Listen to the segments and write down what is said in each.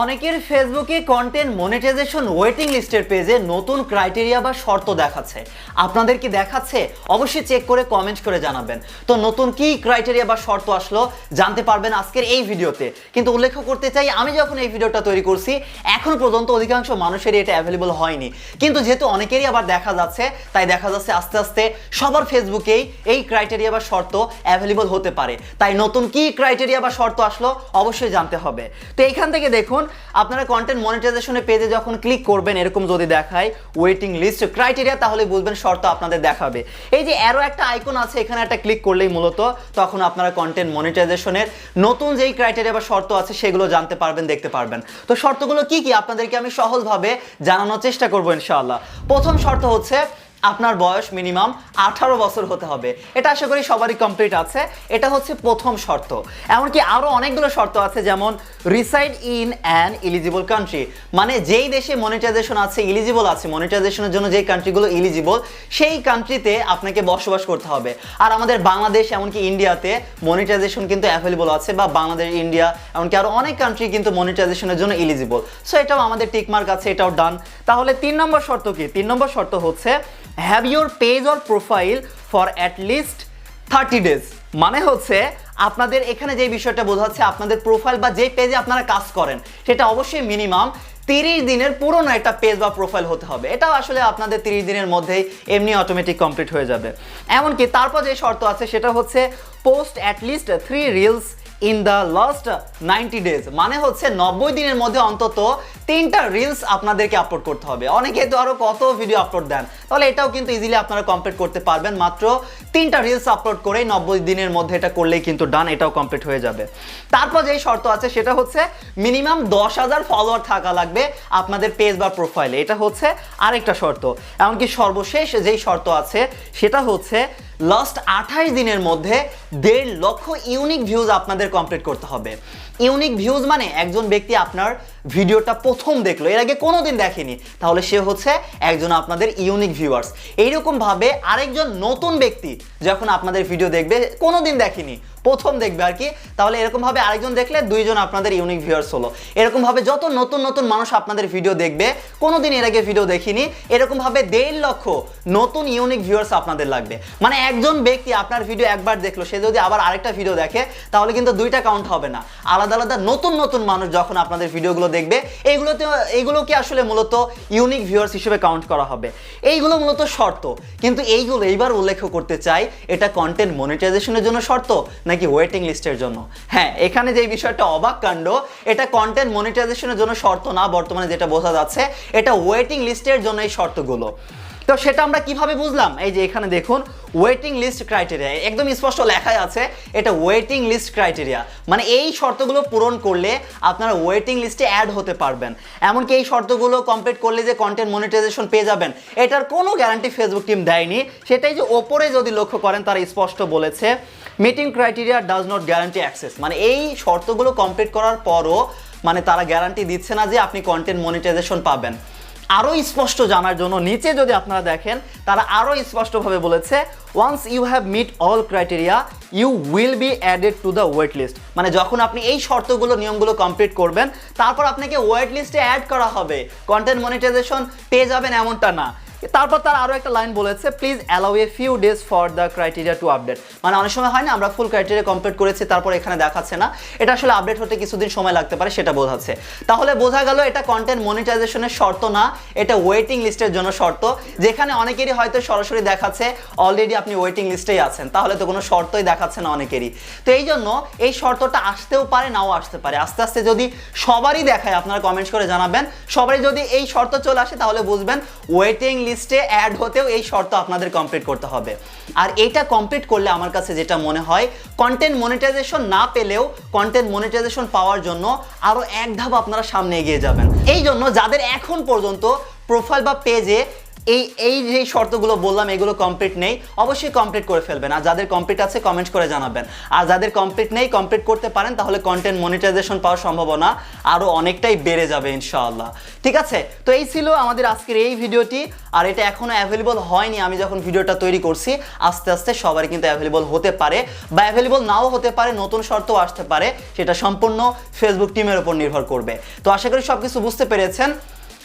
অনেকের ফেসবুকে content monetization waiting লিস্টের পেজে নতুন ক্রাইটেরিয়া বা শর্ত দেখাচ্ছে। আপনাদের কি দেখাচ্ছে? অবশ্যই চেক করে কমেন্ট করে জানাবেন। তো নতুন কি ক্রাইটেরিয়া বা শর্ত আসলো জানতে পারবেন আজকের এই ভিডিওতে। কিন্তু উল্লেখ করতে চাই, আমি যখন এই ভিডিওটা তৈরি করছি এখন পর্যন্ত অধিকাংশ মানুষেরই এটা অ্যাভেলেবল হয়নি, কিন্তু যেহেতু অনেকেরই আবার দেখা যাচ্ছে, তাই দেখা যাচ্ছে আস্তে আস্তে সবার ফেসবুকেই এই ক্রাইটেরিয়া বা শর্ত অ্যাভেলেবল হতে পারে। তাই নতুন কি ক্রাইটেরিয়া বা শর্ত আসলো অবশ্যই জানতে হবে। তো এইখান থেকে দেখুন, আপনারা কন্টেন্ট মনিটাইজেশনের পেজে যখন ক্লিক করবেন, এরকম যদি দেখায় ওয়েটিং লিস্ট ক্রাইটেরিয়া, তাহলে বুঝবেন শর্ত আপনাদের দেখাবে। এই যে অ্যারো একটা আইকন আছে, এখানে একটা ক্লিক করলেই মূলত তখন আপনারা কন্টেন্ট মনিটাইজেশনের নতুন যেই ক্রাইটেরিয়া বা শর্ত আছে সেগুলো জানতে পারবেন, দেখতে পারবেন। তো শর্তগুলো কি কি আপনাদেরকে আমি সহজভাবে জানানোর চেষ্টা করবো ইনশাআল্লাহ। প্রথম শর্ত হচ্ছে আপনার বয়স মিনিমাম 18 বছর হতে হবে। এটা আশা করি সবারই কমপ্লিট আছে। এটা হচ্ছে প্রথম শর্ত। এমনকি আরও অনেকগুলো শর্ত আছে, যেমন reside in an eligible country, মানে যেই দেশে মনিটাইজেশন আছে, এলিজিবল আছে মনিটাইজেশনের জন্য, যেই কান্ট্রিগুলো এলিজিবল সেই কান্ট্রিতে আপনাকে বসবাস করতে হবে। আর আমাদের বাংলাদেশ এমনকি ইন্ডিয়াতে মনিটাইজেশন কিন্তু অ্যাভেলেবল আছে, বা বাংলাদেশ, ইন্ডিয়া এমনকি আরও অনেক কান্ট্রি কিন্তু মনিটাইজেশনের জন্য এলিজিবল। সো এটাও আমাদের টিকমার্ক আছে, এটাও ডান। তাহলে 3 নম্বর শর্ত কি? 3 নম্বর শর্ত হচ্ছে have your page or profile for at least 30 days, মানে হচ্ছে আপনাদের এখানে যে বিষয়টা বোঝাচ্ছে, আপনাদের প্রোফাইল বা যে পেজে আপনারা কাজ করেন সেটা অবশ্যই মিনিমাম 30 দিনের পুরনো একটা পেজ বা প্রোফাইল হতে হবে। এটাও আসলে আপনাদের 30 দিনের মধ্যেই এমনি অটোমেটিক কমপ্লিট হয়ে যাবে। এমনকি তারপর যে শর্ত আছে সেটা হচ্ছে post at least 3 reels in the last 90 days, মানে হচ্ছে 90 দিনের মধ্যে অন্তত 3টা রিলস আপনাদেরকে আপলোড করতে হবে। অনেকে তো আরও কত ভিডিও আপলোড দেন, তাহলে এটাও কিন্তু ইজিলি আপনারা কমপ্লিট করতে পারবেন। মাত্র 3টা রিলস আপলোড করে 90 দিনের মধ্যে এটা করলেই কিন্তু ডান, এটাও কমপ্লিট হয়ে যাবে। তারপর যেই শর্ত আছে সেটা হচ্ছে মিনিমাম 10,000 ফলোয়ার থাকা লাগবে আপনাদের পেজ বা প্রোফাইলে, এটা হচ্ছে আরেকটা শর্ত। এমনকি সর্বশেষ যেই শর্ত আছে সেটা হচ্ছে লাস্ট 28 দিনের মধ্যে 1.5 লক্ষ ইউনিক ভিউজ আপনাদের কমপ্লিট করতে হবে। ইউনিক ভিউজ মানে একজন ব্যক্তি আপনার ভিডিওটা প্রথম দেখলো, এর আগে কোনোদিন দেখেনি, তাহলে সে হচ্ছে একজন আপনাদের ইউনিক ভিউয়ার্স। এইরকমভাবে আরেকজন নতুন ব্যক্তি যখন আপনাদের ভিডিও দেখবে, কোনোদিন দেখেনি, প্রথম দেখবে আর কি, তাহলে এরকমভাবে আরেকজন দেখলে 2 জন আপনাদের ইউনিক ভিউয়ার্স হলো। এরকমভাবে যত নতুন নতুন মানুষ আপনাদের ভিডিও দেখবে, কোনোদিন এর আগে ভিডিও দেখিনি, এরকমভাবে 1.5 লক্ষ নতুন ইউনিক ভিউয়ার্স আপনাদের লাগবে। মানে একজন ব্যক্তি আপনার ভিডিও একবার দেখলো, সে যদি আবার আরেকটা ভিডিও দেখে তাহলে কিন্তু 2টা কাউন্ট হবে না। আলাদা আলাদা নতুন নতুন মানুষ যখন আপনাদের ভিডিওগুলো দেখবে, এইগুলোকে আসলে মূলত ইউনিক ভিউয়ার্স হিসেবে কাউন্ট করা হবে। এইগুলো মূলত শর্ত, কিন্তু এইগুলো এইবার উল্লেখ করতে চাই, এটা কন্টেন্ট মনিটাইজেশনের জন্য শর্ত নাকি ওয়েটিং লিস্টের জন্য? হ্যাঁ, এখানে যে বিষয়টা অবাক কাণ্ড, এটা কন্টেন্ট মনিটাইজেশনের জন্য শর্ত না, বর্তমানে যেটা বোঝা যাচ্ছে এটা ওয়েটিং লিস্টের জন্য এই শর্তগুলো। তো সেটা আমরা কিভাবে বুঝলাম? এই যে এখানে দেখুন ওয়েটিং লিস্ট ক্রাইটেরিয়া, একদম স্পষ্ট লেখাই আছে এটা ওয়েটিং লিস্ট ক্রাইটেরিয়া, মানে এই শর্তগুলো পূরণ করলে আপনারা ওয়েটিং লিস্টে অ্যাড হতে পারবেন। এমনকি এই শর্তগুলো কমপ্লিট করলে যে কন্টেন্ট মনিটাইজেশন পেয়ে যাবেন, এটার কোনো গ্যারান্টি ফেসবুক টিম দেয়নি। সেটাই যে ওপরে যদি লক্ষ্য করেন, তারা স্পষ্ট বলেছে meeting criteria does not guarantee access, মানে এই শর্তগুলো কমপ্লিট করার পরও মানে তারা গ্যারান্টি দিচ্ছে না যে আপনি কন্টেন্ট মনিটাইজেশন পাবেন। আরও স্পষ্ট জানার জন্য নিচে যদি আপনারা দেখেন, তারা আরও স্পষ্টভাবে বলেছে once you have meet all criteria you will be added to the wait list, মানে যখন আপনি এই শর্তগুলো নিয়মগুলো কমপ্লিট করবেন তারপর আপনাকে ওয়েট লিস্টে অ্যাড করা হবে, কন্টেন্ট মনিটাইজেশন পেয়ে যাবেন এমনটা না। তারপর তার আরও একটা লাইন বলেছে please allow a few days for the criteria to update, মানে অনেক সময় হয় না আমরা ফুল ক্রাইটেরিয়া কমপ্লিট করেছি তারপর এখানে দেখাচ্ছে না, এটা আসলে আপডেট হতে কিছুদিন সময় লাগতে পারে, সেটা বোঝাচ্ছে। তাহলে বোঝা গেল এটা কন্টেন্ট মনিটাইজেশনের শর্ত না, এটা ওয়েটিং লিস্টের জন্য শর্ত। যেখানে অনেকেরই হয়তো সরাসরি দেখাচ্ছে অলরেডি আপনি ওয়েটিং লিস্টেই আছেন, তাহলে তো কোনো শর্তই দেখাচ্ছে না অনেকেরই। তো এই জন্য এই শর্তটা আসতেও পারে, নাও আসতে পারে। আস্তে আস্তে যদি সবারই দেখায়, আপনারা কমেন্টস করে জানাবেন, সবারই যদি এই শর্ত চলে আসে তাহলে বুঝবেন ওয়েটিং লিস্টে অ্যাড হতেও এই শর্ত আপনাদের কমপ্লিট করতে হবে। আর এটা কমপ্লিট করলে আমার কাছে যেটা মনে হয়, কন্টেন্ট মনিটাইজেশন না পেলেও কন্টেন্ট মনিটাইজেশন পাওয়ার জন্য আরও এক ধাপ আপনারা সামনে এগিয়ে যাবেন। এই জন্য যাদের এখন পর্যন্ত প্রোফাইল বা পেজে এই যে শর্তগুলো বললাম এগুলো কমপ্লিট নেই, অবশ্যই কমপ্লিট করে ফেলবেন। আর যাদের কমপ্লিট আছে কমেন্ট করে জানাবেন। আর যাদের কমপ্লিট নেই, কমপ্লিট করতে পারেন, তাহলে কন্টেন্ট মনিটাইজেশন পাওয়ার সম্ভাবনা আরও অনেকটাই বেড়ে যাবে ইনশাআল্লাহ। ঠিক আছে, তো এই ছিল আমাদের আজকের এই ভিডিওটি। আর এটা এখনও অ্যাভেলেবল হয়নি, আমি যখন ভিডিওটা তৈরি করছি। আস্তে আস্তে সবারই কিন্তু অ্যাভেলেবল হতে পারে বা অ্যাভেলেবল নাও হতে পারে, নতুন শর্তও আসতে পারে, সেটা সম্পূর্ণ ফেসবুক টিমের উপর নির্ভর করবে। তো আশা করি সব কিছু বুঝতে পেরেছেন।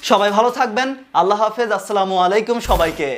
সবাই ভালো থাকবেন, আল্লাহ হাফেজ, আসসালামু আলাইকুম সবাইকে।